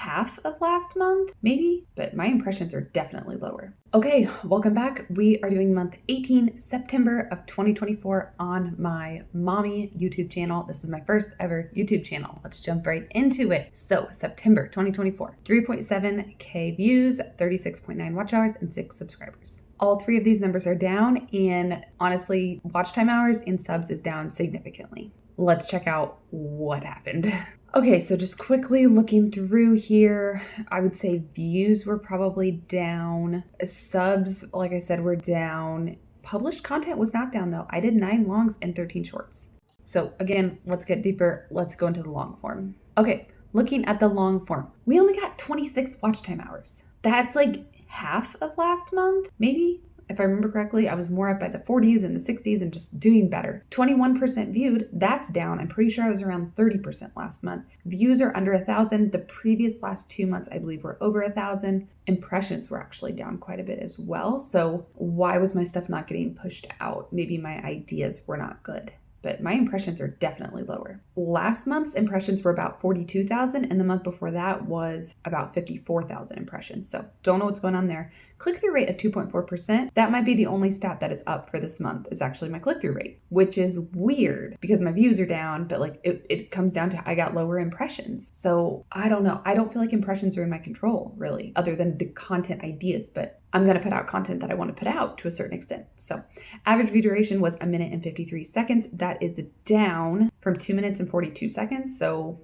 half of last month, maybe, but my impressions are definitely lower. Okay, welcome back. We are doing month 18, September of 2024 on my mommy YouTube channel. This is my first ever YouTube channel. Let's jump right into it. So September 2024, 3.7K views, 36.9 watch hours, and 6 subscribers. All three of these numbers are down, and honestly, watch time hours and subs is down significantly. Let's check out what happened. Okay, so just quickly looking through here, I would say views were probably down. Subs, like I said, were down. Published content was not down though. I did 9 longs and 13 shorts. So again, let's get deeper. Let's go into the long form. Okay, looking at the long form, we only got 26 watch time hours. That's like half of last month, maybe. If I remember correctly, I was more up by the 40s and the 60s and just doing better. 21% viewed, that's down. I'm pretty sure I was around 30% last month. Views are under 1,000. The previous last 2 months, I believe, were over 1,000. Impressions were actually down quite a bit as well. So why was my stuff not getting pushed out? Maybe my ideas were not good, but my impressions are definitely lower. Last month's impressions were about 42,000, and the month before that was about 54,000 impressions. So don't know what's going on there. Click-through rate of 2.4%. That might be the only stat that is up for this month is actually my click-through rate, which is weird because my views are down, but like it comes down to I got lower impressions. So I don't know. I don't feel like impressions are in my control really, other than the content ideas, but I'm going to put out content that I want to put out to a certain extent. So average view duration was 1 minute and 53 seconds. That is down from 2 minutes and 42 seconds. So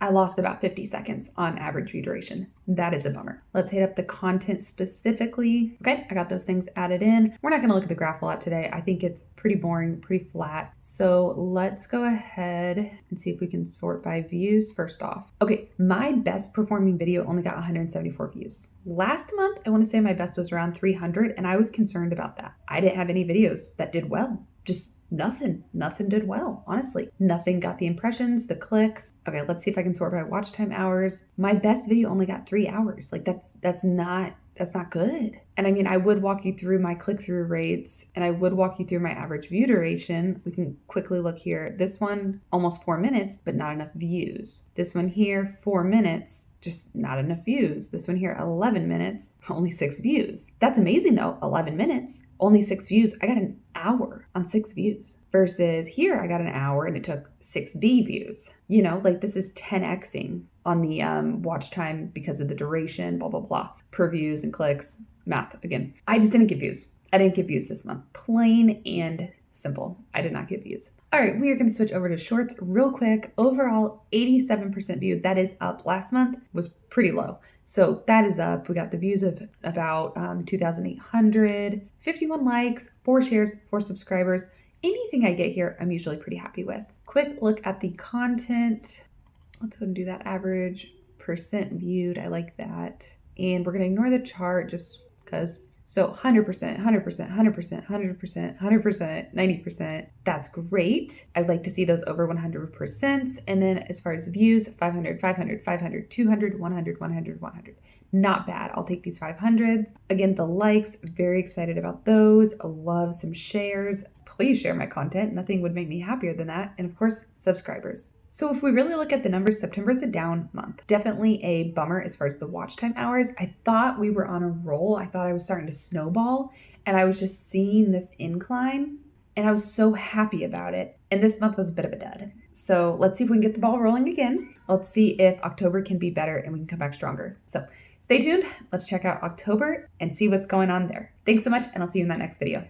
I lost about 50 seconds on average view duration. That is a bummer. Let's hit up the content specifically. Okay, I got those things added in. We're not going to look at the graph a lot today. I think it's pretty boring, pretty flat. So let's go ahead and see if we can sort by views first off. Okay, my best performing video only got 174 views. Last month, I want to say my best was around 300, and I was concerned about that. I didn't have any videos that did well. Just nothing did well, honestly. Nothing got the impressions, the clicks. Okay, let's see if I can sort by watch time hours. My best video only got 3 hours. Like that's not good. And I mean, I would walk you through my click-through rates and I would walk you through my average view duration. We can quickly look here. This one, almost 4 minutes, but not enough views. This one here, 4 minutes, just not enough views. This one here, 11 minutes, only 6 views. That's amazing though, 11 minutes, only 6 views. I got an hour on 6 views versus here I got an hour and it took 6D views. You know, like this is 10xing on the watch time because of the duration, blah, blah, blah, per views and clicks, math again. I just didn't get views. I didn't get views this month, plain and simple. I did not get views. All right, we are going to switch over to shorts real quick. Overall, 87% viewed. That is up. Last month was pretty low. So that is up. We got the views of about 2,800, 51 likes, 4 shares, 4 subscribers. Anything I get here, I'm usually pretty happy with. Quick look at the content. Let's go and do that average percent viewed. I like that. And we're going to ignore the chart just because. So 100%, 100%, 100%, 100%, 100%, 90%. That's great. I'd like to see those over 100%. And then as far as views, 500, 500, 500, 200, 100, 100, 100. Not bad. I'll take these 500s. Again, the likes, very excited about those. I love some shares. Please share my content. Nothing would make me happier than that. And of course, subscribers. So if we really look at the numbers, September is a down month. Definitely a bummer as far as the watch time hours. I thought we were on a roll. I thought I was starting to snowball and I was just seeing this incline and I was so happy about it. And this month was a bit of a dud. So let's see if we can get the ball rolling again. Let's see if October can be better and we can come back stronger. So stay tuned. Let's check out October and see what's going on there. Thanks so much and I'll see you in that next video.